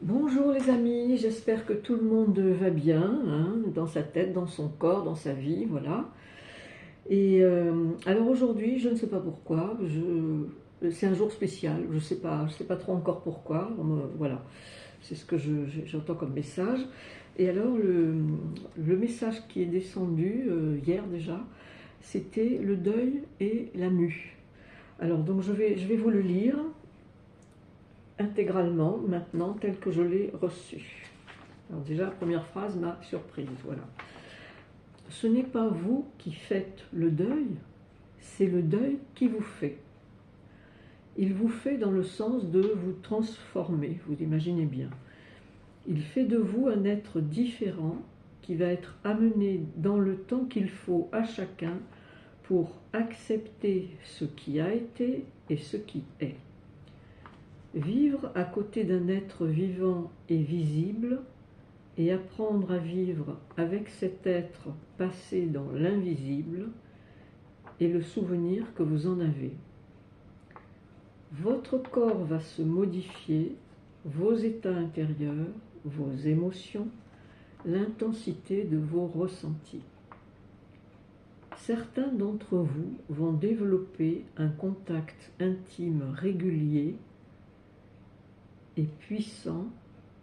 Bonjour les amis, j'espère que tout le monde va bien, hein, dans sa tête, dans son corps, dans sa vie, voilà. Alors aujourd'hui, je ne sais pas pourquoi, c'est un jour spécial, je sais pas trop encore pourquoi, voilà, c'est ce que j'entends comme message. Et alors le message qui est descendu hier déjà, c'était le deuil et la mue. Alors donc je vais vous le lire intégralement maintenant tel que je l'ai reçu. Alors déjà, la première phrase m'a surprise, voilà. Ce n'est pas vous qui faites le deuil, c'est le deuil qui vous fait. Il vous fait dans le sens de vous transformer, vous imaginez bien. Il fait de vous un être différent qui va être amené dans le temps qu'il faut à chacun pour accepter ce qui a été et ce qui est. Vivre à côté d'un être vivant et visible et apprendre à vivre avec cet être passé dans l'invisible et le souvenir que vous en avez. Votre corps va se modifier, vos états intérieurs, vos émotions, l'intensité de vos ressentis. Certains d'entre vous vont développer un contact intime régulier et puissant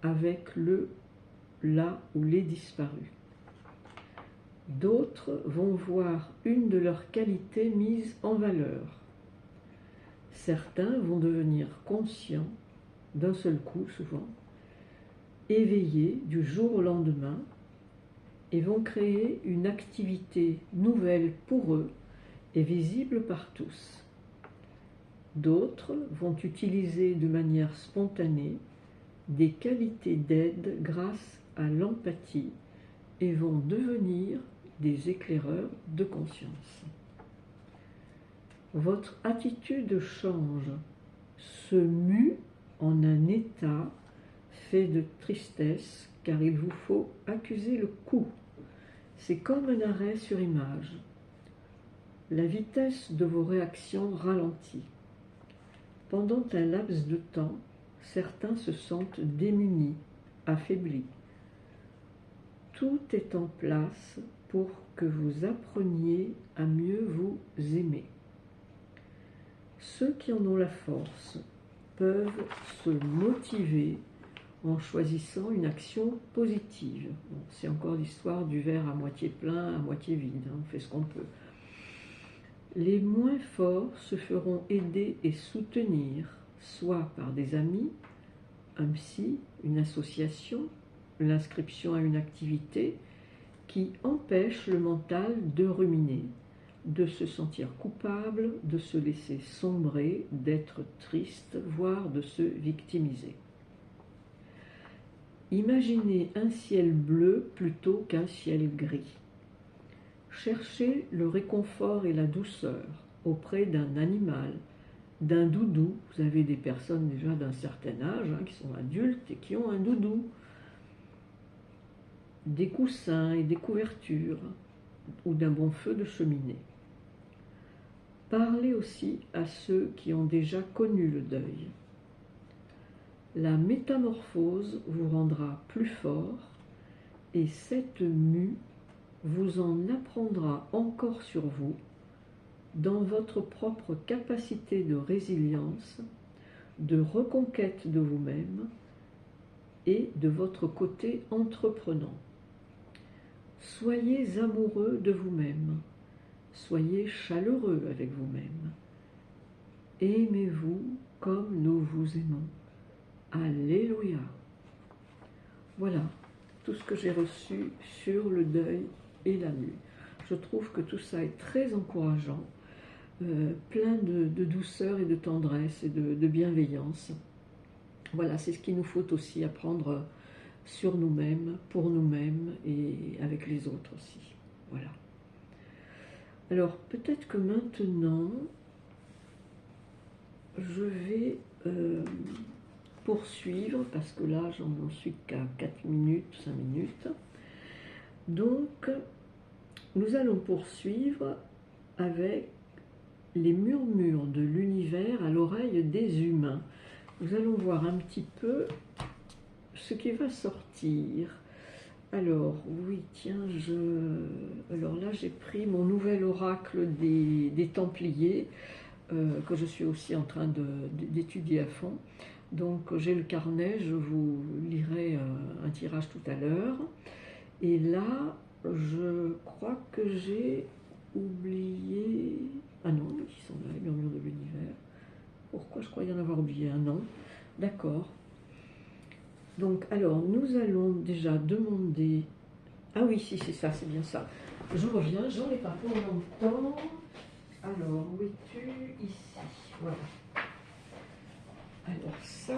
avec le là ou les disparus. D'autres vont voir une de leurs qualités mise en valeur. Certains vont devenir conscients d'un seul coup, souvent, éveillés du jour au lendemain, et vont créer une activité nouvelle pour eux et visible par tous. D'autres vont utiliser de manière spontanée des qualités d'aide grâce à l'empathie et vont devenir des éclaireurs de conscience. Votre attitude change, se mue en un état fait de tristesse car il vous faut accuser le coup. C'est comme un arrêt sur image. La vitesse de vos réactions ralentit. Pendant un laps de temps, certains se sentent démunis, affaiblis. Tout est en place pour que vous appreniez à mieux vous aimer. Ceux qui en ont la force peuvent se motiver en choisissant une action positive. Bon, c'est encore l'histoire du verre à moitié plein, à moitié vide, hein, on fait ce qu'on peut. Les moins forts se feront aider et soutenir, soit par des amis, un psy, une association, l'inscription à une activité qui empêche le mental de ruminer, de se sentir coupable, de se laisser sombrer, d'être triste, voire de se victimiser. Imaginez un ciel bleu plutôt qu'un ciel gris. Cherchez le réconfort et la douceur auprès d'un animal, d'un doudou. Vous avez des personnes déjà d'un certain âge qui sont adultes et qui ont un doudou. Des coussins et des couvertures ou d'un bon feu de cheminée. Parlez aussi à ceux qui ont déjà connu le deuil. La métamorphose vous rendra plus fort et cette mue vous en apprendra encore sur vous, dans votre propre capacité de résilience, de reconquête de vous-même et de votre côté entreprenant. Soyez amoureux de vous-même, soyez chaleureux avec vous-même. Aimez-vous comme nous vous aimons. Alléluia. Voilà tout ce que j'ai reçu sur le deuil et la mue. Je trouve que tout ça est très encourageant, plein de douceur et de tendresse et de bienveillance. Voilà, c'est ce qu'il nous faut aussi apprendre sur nous-mêmes, pour nous-mêmes et avec les autres aussi. Voilà. Alors, peut-être que maintenant, je vais poursuivre, parce que là, j'en suis qu'à 4 minutes, 5 minutes. Donc, nous allons poursuivre avec les murmures de l'univers à l'oreille des humains. Nous allons voir un petit peu ce qui va sortir. Alors, oui, tiens, alors là, j'ai pris mon nouvel oracle des Templiers, que je suis aussi en train d'étudier à fond. Donc, j'ai le carnet, je vous lirai un tirage tout à l'heure. Et là, je crois que j'ai oublié... Ah non, ils sont là, les murmures de l'univers. Pourquoi je croyais en avoir oublié un? Non. D'accord. Donc, alors, nous allons déjà demander... Ah oui, si, c'est ça, c'est bien ça. Je reviens, j'en ai pas pour longtemps. Alors, où es-tu? Ici, voilà. Alors ça...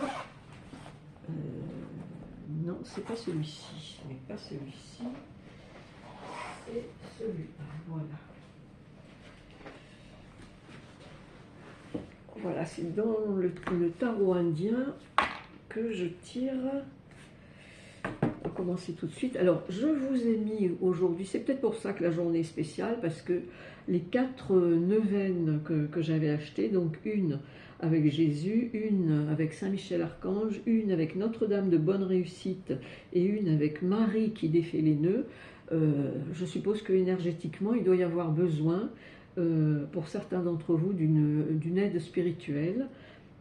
non, c'est pas celui-ci. Ce n'est pas celui-ci. C'est celui-là, voilà. Voilà, c'est dans le tarot indien que je tire. On va commencer tout de suite. Alors, je vous ai mis aujourd'hui, c'est peut-être pour ça que la journée est spéciale, parce que les 4 neuvaines que j'avais achetées, donc une avec Jésus, une avec Saint-Michel-Archange, une avec Notre-Dame de Bonne Réussite et une avec Marie qui défait les nœuds, je suppose que énergétiquement, il doit y avoir besoin, pour certains d'entre vous, d'une aide spirituelle.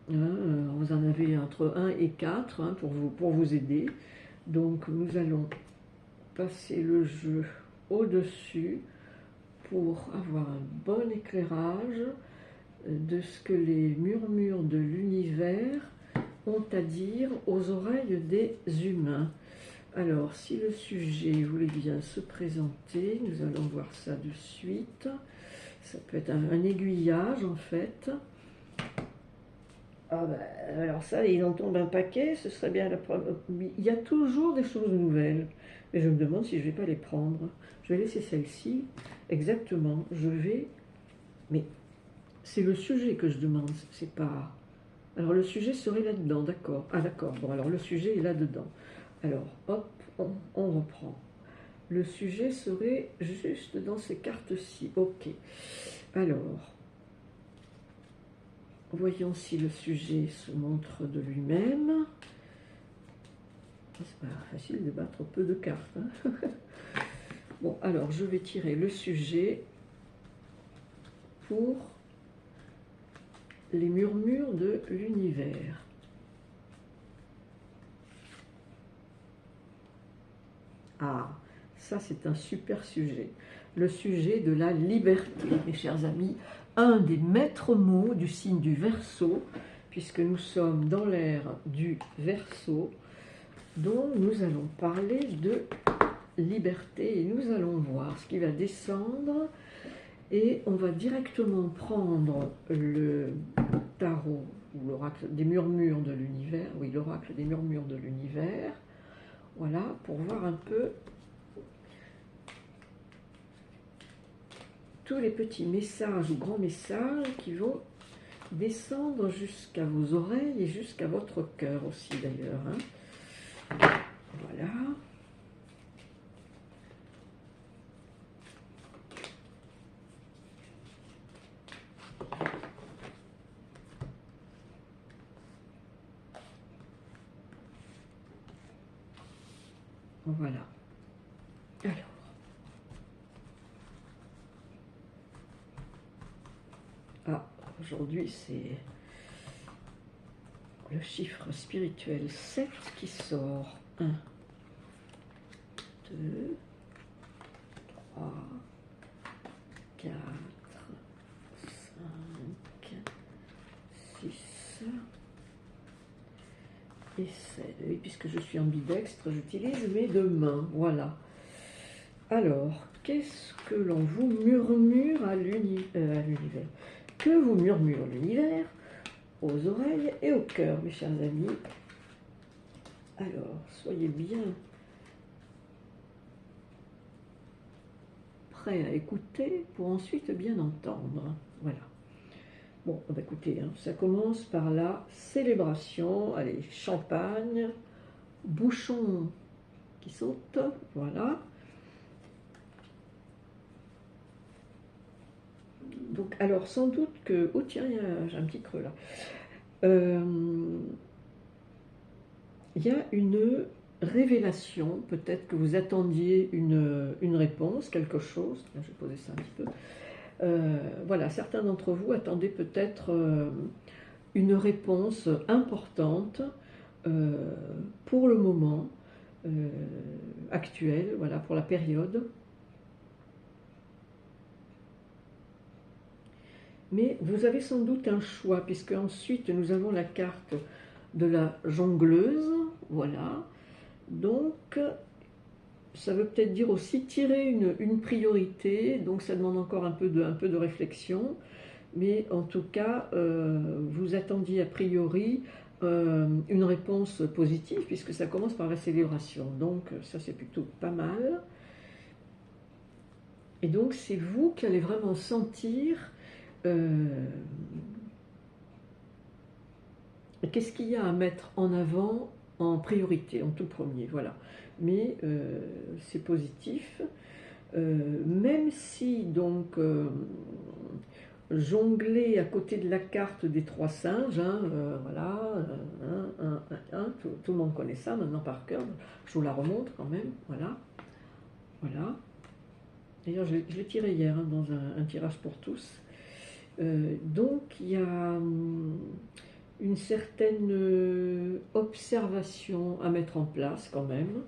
Vous en avez entre 1 et 4 pour vous aider. Donc nous allons passer le jeu au-dessus pour avoir un bon éclairage de ce que les murmures de l'univers ont à dire aux oreilles des humains. Alors, si le sujet voulait bien se présenter, nous allons voir ça de suite. Ça peut être un aiguillage en fait. Ah ben, alors ça, il en tombe un paquet, ce serait bien la première. Il y a toujours des choses nouvelles, mais je me demande si je ne vais pas les prendre. Je vais laisser celle-ci, exactement, je vais... Mais c'est le sujet que je demande, c'est pas... Alors le sujet serait là-dedans, d'accord. Ah d'accord, bon alors le sujet est là-dedans. Alors, hop, on reprend. Le sujet serait juste dans ces cartes-ci, ok. Alors... Voyons si le sujet se montre de lui-même. C'est pas facile de battre peu de cartes. Hein. Bon, alors je vais tirer le sujet pour les murmures de l'univers. Ah, ça c'est un super sujet. Le sujet de la liberté, mes chers amis. Un des maîtres mots du signe du Verseau, puisque nous sommes dans l'ère du Verseau, dont nous allons parler de liberté et nous allons voir ce qui va descendre et on va directement prendre le tarot ou l'oracle des murmures de l'univers, oui l'oracle des murmures de l'univers, voilà, pour voir un peu tous les petits messages ou grands messages qui vont descendre jusqu'à vos oreilles et jusqu'à votre cœur aussi d'ailleurs. Hein. Voilà. Voilà. Alors. Ah, aujourd'hui c'est le chiffre spirituel 7 qui sort. 1, 2, 3, 4, 5, 6 et 7. Et puisque je suis ambidextre, j'utilise mes deux mains. Voilà. Alors, qu'est-ce que l'on vous murmure à l'univers? Que vous murmure l'univers aux oreilles et au cœur, mes chers amis? Alors, soyez bien prêts à écouter pour ensuite bien entendre. Voilà. Bon, bah écoutez, hein, ça commence par la célébration. Allez, champagne, bouchons qui sautent, voilà. Donc, alors, sans doute que... Oh tiens, j'ai un petit creux là. il y a une révélation, peut-être que vous attendiez une réponse, quelque chose. Je vais poser ça un petit peu. Voilà, certains d'entre vous attendaient peut-être une réponse importante pour le moment actuel, voilà, pour la période. Mais vous avez sans doute un choix, puisque ensuite nous avons la carte de la jongleuse, voilà. Donc, ça veut peut-être dire aussi tirer une priorité, donc ça demande encore un peu de réflexion, mais en tout cas, vous attendiez a priori une réponse positive, puisque ça commence par la célébration, donc ça c'est plutôt pas mal. Et donc c'est vous qui allez vraiment sentir qu'est-ce qu'il y a à mettre en avant en priorité, en tout premier, voilà. Mais c'est positif, même si donc jongler à côté de la carte des trois singes, hein, voilà, tout le monde connaît ça maintenant par cœur, je vous la remonte quand même, voilà, voilà. D'ailleurs je l'ai tiré hier hein, dans un tirage pour tous. Donc il y a une certaine observation à mettre en place quand même,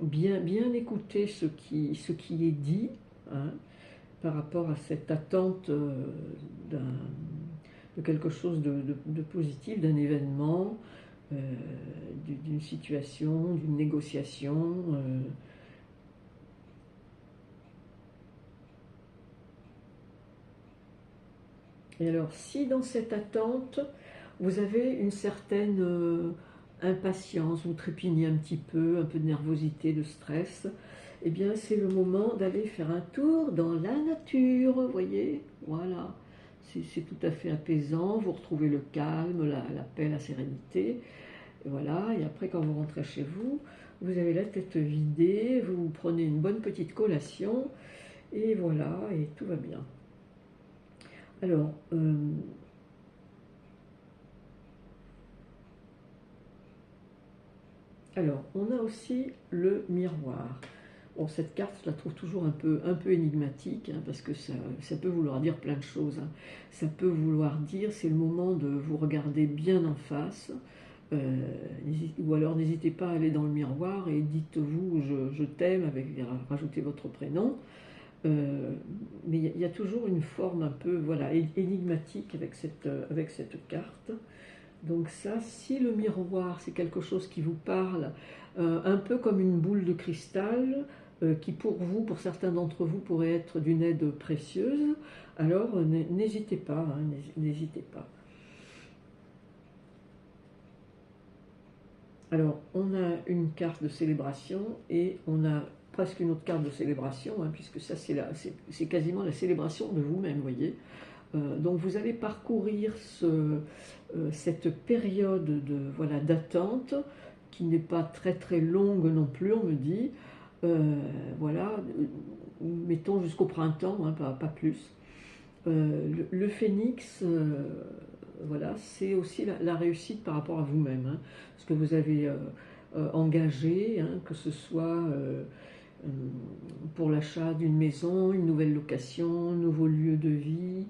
bien écouter ce qui est dit, hein, par rapport à cette attente de quelque chose de positif, d'un événement, d'une situation, d'une négociation. Et alors, si dans cette attente, vous avez une certaine impatience, vous trépignez un peu de nervosité, de stress, eh bien c'est le moment d'aller faire un tour dans la nature, vous voyez, voilà. C'est tout à fait apaisant, vous retrouvez le calme, la paix, la sérénité, et voilà. Et après, quand vous rentrez chez vous, vous avez la tête vidée, vous prenez une bonne petite collation, et voilà, et tout va bien. Alors, on a aussi le miroir. Bon, cette carte, je la trouve toujours un peu énigmatique, hein, parce que ça peut vouloir dire plein de choses. Hein. Ça peut vouloir dire, c'est le moment de vous regarder bien en face, ou alors n'hésitez pas à aller dans le miroir et dites-vous je t'aime, rajoutez votre prénom. Mais il y a toujours une forme un peu voilà, énigmatique avec cette carte. Donc ça, si le miroir, c'est quelque chose qui vous parle, un peu comme une boule de cristal, qui pour vous, pour certains d'entre vous, pourrait être d'une aide précieuse, alors n'hésitez pas, hein, n'hésitez pas. Alors, on a une carte de célébration et on a presque une autre carte de célébration, hein, puisque ça, c'est quasiment la célébration de vous-même, vous voyez. Donc, vous allez parcourir cette période voilà, d'attente, qui n'est pas très très longue non plus, on me dit. Voilà, mettons jusqu'au printemps, hein, pas plus. Le phénix, voilà, c'est aussi la réussite par rapport à vous-même, hein, ce que vous avez engagé, hein, que ce soit pour l'achat d'une maison, une nouvelle location, un nouveau lieu de vie,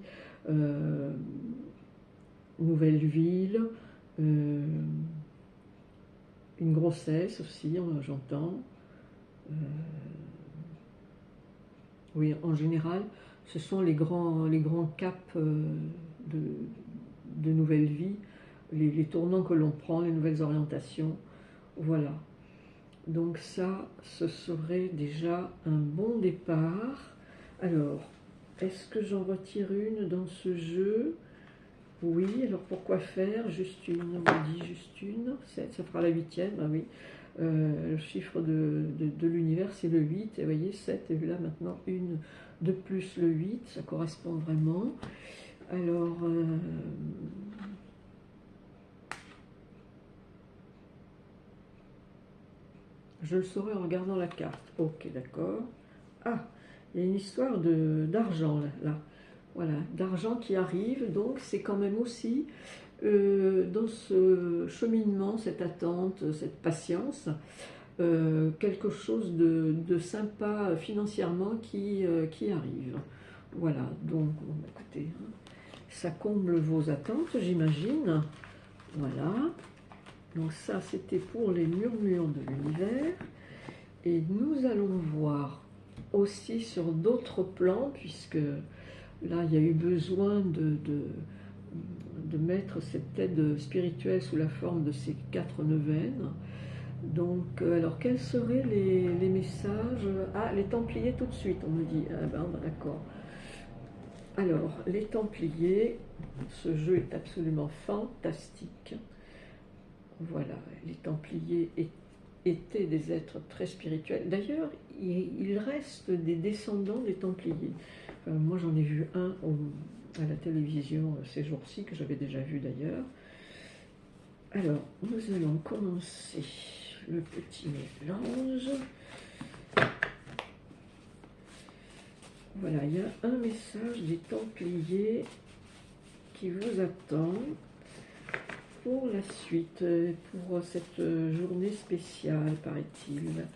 nouvelle ville, une grossesse aussi, j'entends. Oui, en général, ce sont les grands caps de nouvelle vie, les tournants que l'on prend, les nouvelles orientations. Voilà. Donc ça, ce serait déjà un bon départ. Alors, est-ce que j'en retire une dans ce jeu? Oui, alors pourquoi faire? Juste une, on me dit juste une. Ça fera la 8e, ah oui. Le chiffre de l'univers, c'est le 8. Et vous voyez, 7, et là maintenant une de plus le 8, ça correspond vraiment. Alors, je le saurai en regardant la carte. Ok, d'accord. Ah, il y a une histoire d'argent là. Voilà, d'argent qui arrive, donc c'est quand même aussi dans ce cheminement, cette attente, cette patience, quelque chose de sympa financièrement qui arrive. Voilà, donc bon, écoutez, hein, ça comble vos attentes, j'imagine. Voilà, donc ça c'était pour les murmures de l'univers. Et nous allons voir aussi sur d'autres plans, puisque là il y a eu besoin de mettre cette aide spirituelle sous la forme de ces 4 neuvaines. Donc, alors quels seraient les messages? Ah, les Templiers tout de suite, on me dit. Ah ben, d'accord. Alors, les Templiers, ce jeu est absolument fantastique. Voilà, les Templiers étaient des êtres très spirituels. D'ailleurs, il reste des descendants des Templiers. Moi, j'en ai vu un à la télévision ces jours-ci, que j'avais déjà vu d'ailleurs. Alors, nous allons commencer le petit mélange. Voilà, il y a un message des Templiers qui vous attend pour la suite, pour cette journée spéciale, paraît-il.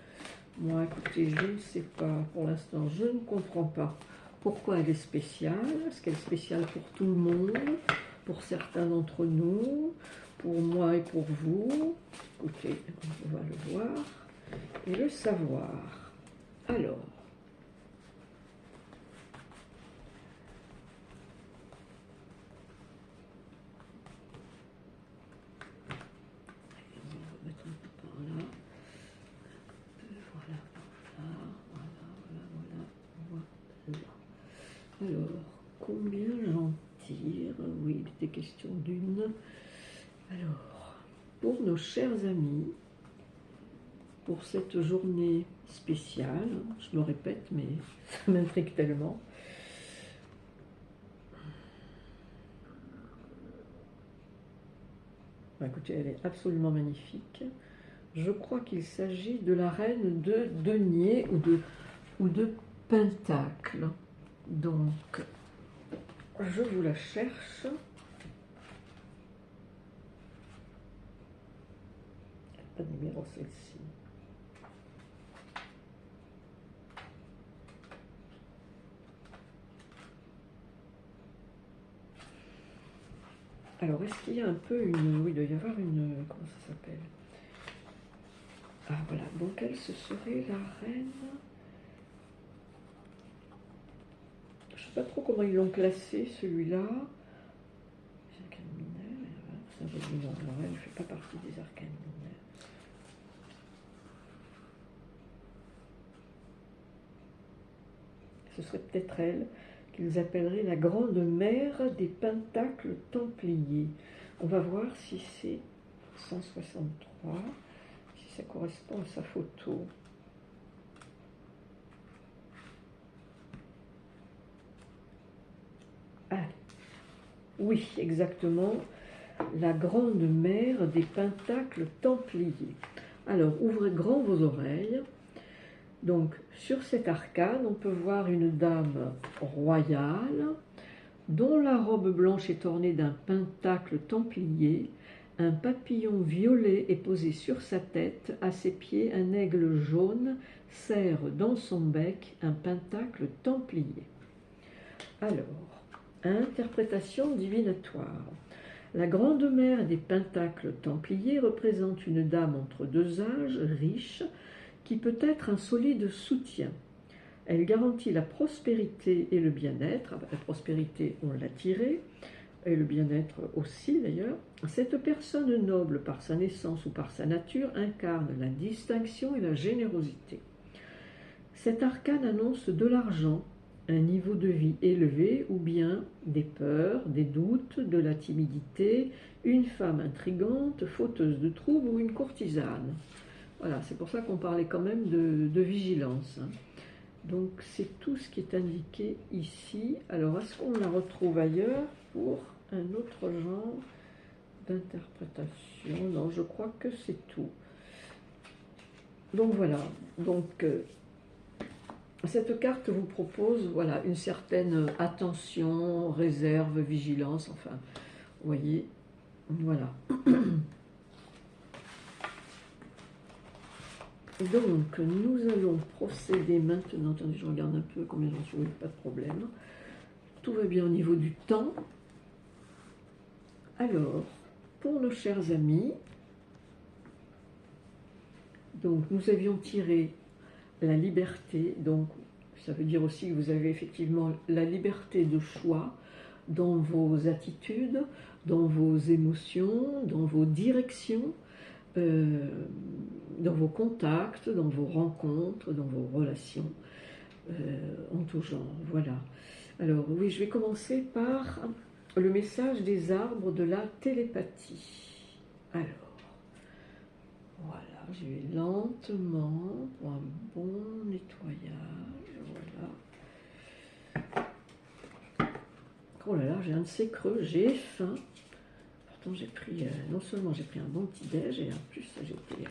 Moi, écoutez, je ne sais pas, pour l'instant, je ne comprends pas pourquoi elle est spéciale. Est-ce qu'elle est spéciale pour tout le monde, pour certains d'entre nous, pour moi et pour vous? Écoutez, on va le voir et le savoir. Alors, on va remettre un peu par là. Voilà, voilà. Alors, combien j'en tire? Oui, il était question d'une. Alors, pour nos chers amis, pour cette journée spéciale, je me répète, mais ça m'intrigue tellement. Écoutez, elle est absolument magnifique. Je crois qu'il s'agit de la reine de denier ou de pentacle. Donc, je vous la cherche. Pas de numéro celle-ci. Alors, est-ce qu'il y a un peu une... Oui, il doit y avoir une... Comment ça s'appelle? Ah, voilà. Donc, elle, ce serait la reine... Je ne sais pas trop comment ils l'ont classé, celui-là. Les arcanes lunaires. Ça veut dire, alors, elle ne fait pas partie des arcanes lunaires. Ce serait peut-être elle qu'ils appelleraient la grande mère des pentacles templiers. On va voir si c'est 163, si ça correspond à sa photo. Ah, oui, exactement, la grande mère des pentacles templiers. Alors, ouvrez grand vos oreilles. Donc, sur cet arcane, on peut voir une dame royale, dont la robe blanche est ornée d'un pentacle templier. Un papillon violet est posé sur sa tête, à ses pieds un aigle jaune serre dans son bec un pentacle templier. Alors, interprétation divinatoire. La grande mère des pentacles templiers représente une dame entre deux âges, riche, qui peut être un solide soutien. Elle garantit la prospérité et le bien-être. La prospérité, on l'a tirée, et le bien-être aussi d'ailleurs. Cette personne noble par sa naissance ou par sa nature incarne la distinction et la générosité. Cet arcane annonce de l'argent, un niveau de vie élevé ou bien des peurs, des doutes, de la timidité, une femme intrigante, fauteuse de troubles ou une courtisane. Voilà, c'est pour ça qu'on parlait quand même de vigilance. Donc c'est tout ce qui est indiqué ici. Alors est-ce qu'on la retrouve ailleurs pour un autre genre d'interprétation? Non, je crois que c'est tout. Donc voilà, donc cette carte vous propose voilà, une certaine attention, réserve, vigilance, enfin, vous voyez, Voilà. Donc, nous allons procéder maintenant. Attendez, je regarde un peu combien j'en suis, pas de problème. Tout va bien au niveau du temps. Alors, pour nos chers amis, donc nous avions tiré la liberté, donc ça veut dire aussi que vous avez effectivement la liberté de choix dans vos attitudes, dans vos émotions, dans vos directions, dans vos contacts, dans vos rencontres, dans vos relations, en tout genre. Voilà. Alors oui, je vais commencer par le message des arbres de la télépathie. Alors, voilà, je vais lentement pour un bon nettoyage. Voilà. Oh là là, j'ai un de ces creux, j'ai faim. Pourtant, j'ai pris, non seulement j'ai pris un bon petit déj, et en plus, j'ai été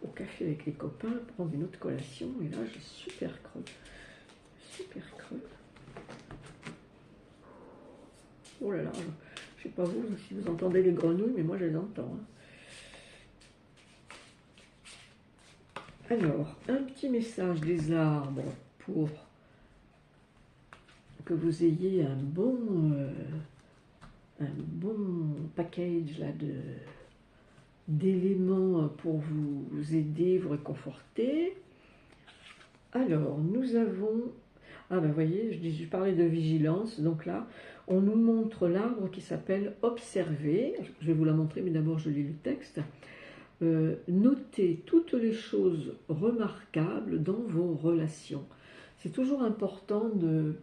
au café avec les copains prendre une autre collation, et là, j'ai super creux. Super creux. Oh là là, je ne sais pas vous si vous entendez les grenouilles, mais moi je les entends. Alors, un petit message des arbres pour que vous ayez un bon package là d'éléments pour vous aider, vous réconforter. Alors, nous avons... Ah ben vous voyez, je parlais de vigilance, donc là, on nous montre l'arbre qui s'appelle « Observer ». Je vais vous la montrer, mais d'abord je lis le texte. Notez toutes les choses remarquables dans vos relations. C'est toujours important de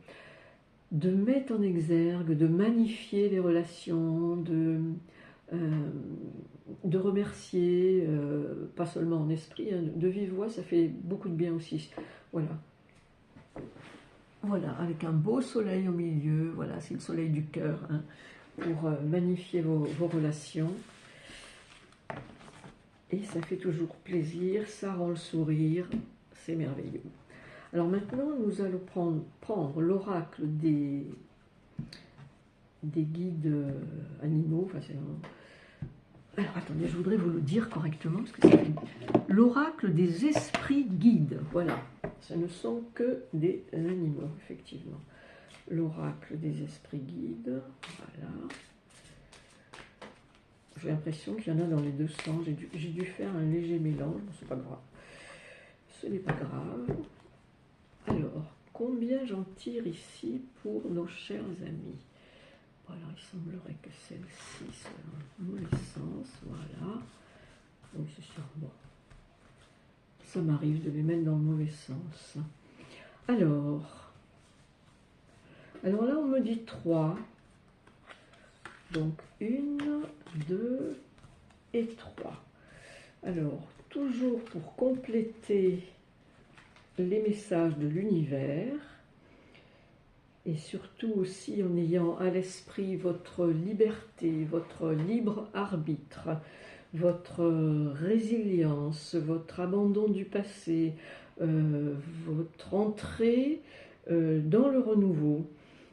mettre en exergue, de magnifier les relations, de remercier, pas seulement en esprit, hein, de vive voix, ça fait beaucoup de bien aussi. Voilà. Voilà, avec un beau soleil au milieu, voilà, c'est le soleil du cœur, hein, pour magnifier vos relations. Et ça fait toujours plaisir, ça rend le sourire, c'est merveilleux. Alors maintenant, nous allons prendre l'oracle des guides animaux. Enfin, alors attendez, je voudrais vous le dire correctement, parce que c'est l'oracle des esprits guides. Voilà, ce ne sont que des animaux, effectivement. L'oracle des esprits guides, voilà. J'ai l'impression qu'il y en a dans les deux sens. J'ai dû faire un léger mélange, mais c'est pas grave. Ce n'est pas grave. Alors, combien j'en tire ici pour nos chers amis? Voilà, il semblerait que celle-ci soit dans le mauvais sens. Voilà. Oui, c'est sûr. Bon. Ça m'arrive de les mettre dans le mauvais sens. Alors là, on me dit 3. Donc, 1, 2 et 3. Alors, toujours pour compléter les messages de l'univers, et surtout aussi en ayant à l'esprit votre liberté, votre libre arbitre, votre résilience, votre abandon du passé, votre entrée dans le renouveau.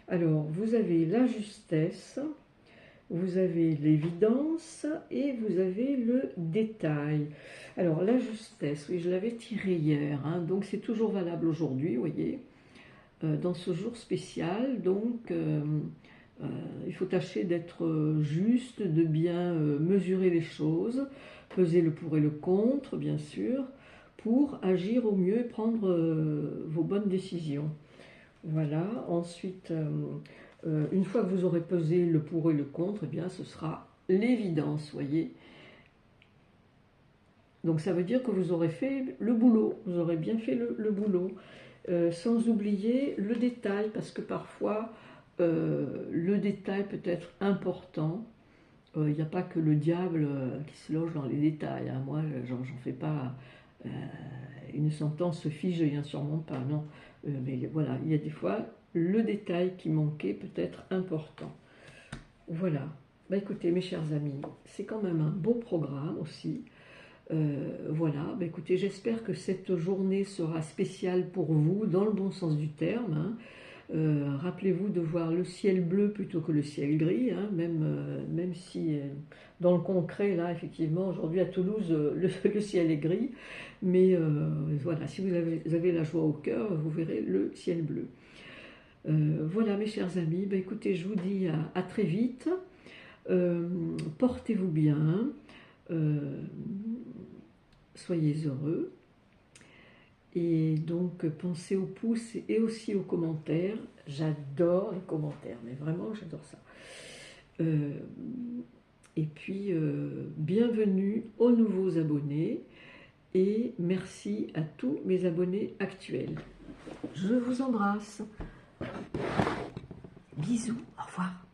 Alors, vous avez la justesse, vous avez l'évidence et vous avez le détail. Alors, la justesse, oui, je l'avais tiré hier, hein, donc c'est toujours valable aujourd'hui, vous voyez, dans ce jour spécial. Donc, il faut tâcher d'être juste, de bien mesurer les choses, peser le pour et le contre, bien sûr, pour agir au mieux et prendre vos bonnes décisions. Voilà, ensuite... une fois que vous aurez pesé le pour et le contre, eh bien, ce sera l'évidence, voyez. Donc ça veut dire que vous aurez fait le boulot, vous aurez bien fait le boulot, sans oublier le détail, parce que parfois, le détail peut être important. Il n'y a pas que le diable qui se loge dans les détails, hein. Moi, j'en fais pas une sentence figée, hein, sûrement pas, non. Mais voilà, il y a des fois... le détail qui manquait peut être important. Voilà. Bah écoutez, mes chers amis, c'est quand même un beau programme aussi. Voilà. Bah écoutez, j'espère que cette journée sera spéciale pour vous, dans le bon sens du terme, hein. Rappelez-vous de voir le ciel bleu plutôt que le ciel gris, hein, même si dans le concret, là, effectivement, aujourd'hui à Toulouse, le ciel est gris, mais voilà, si vous avez la joie au cœur, vous verrez le ciel bleu. Voilà, mes chers amis, ben, écoutez, je vous dis à très vite. Portez-vous bien, soyez heureux. Et donc, pensez aux pouces et aussi aux commentaires. J'adore les commentaires, mais vraiment, j'adore ça. Et puis, bienvenue aux nouveaux abonnés et merci à tous mes abonnés actuels. Je vous embrasse. Bisous, au revoir.